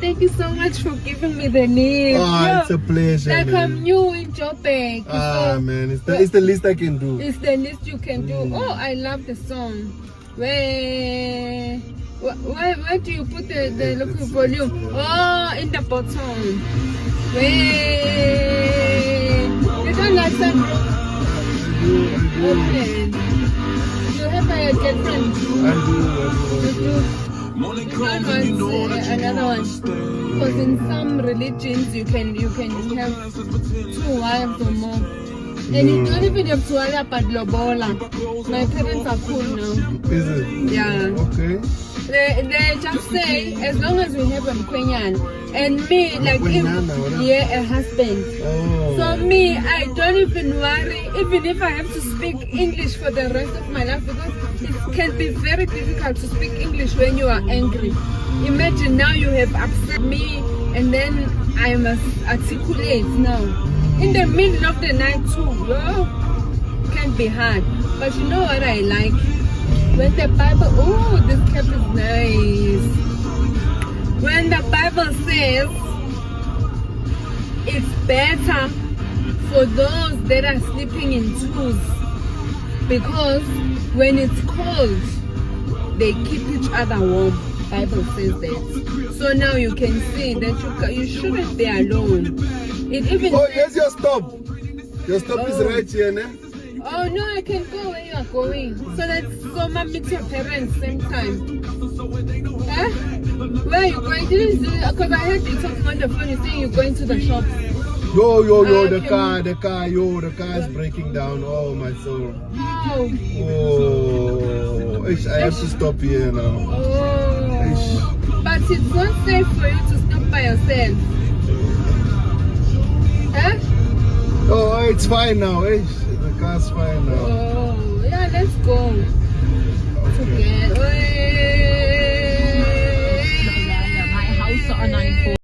thank you so much for giving me the name. Oh, it's a pleasure. Like man. I'm new in Joburg. Ah, man, it's the least I can do. It's the least you can do. Oh, I love the song. Where do you put the local volume? Oh, in the bottom. Where you don't like that? Okay. You have a girlfriend? I do. You don't want another one? Because in some religions you can have 2 wives or more. And you don't even have to worry about lobola. My parents are cool now. Is it? Yeah. Okay. They just say as long as we have a mkwenyan and me like a husband. Oh. So me, I don't even worry even if I have to speak English for the rest of my life because it can be very difficult to speak English when you are angry. Imagine now you have upset me and then I must articulate now. In the middle of the night too, can be hard. But you know what I like? When the Bible, oh, this cap is nice. When the Bible says it's better for those that are sleeping in twos because when it's cold, they keep each other warm. Bible says that. So now you can see that you shouldn't be alone. It even Yes, your stop. Your stop is right here, ne? Oh no, I can go where you are going. So that Soma meet your parents same time. Huh? Where are you going? Because I heard you talking on the phone. You saying you're going to the shop. Yo, the car, the car is breaking down. Oh my soul. Oh. Oh, I have to stop here now. Oh. But it's not safe for you to stop by yourself. Huh? Oh, it's fine now. The car's fine now. Oh, yeah, let's go. Together.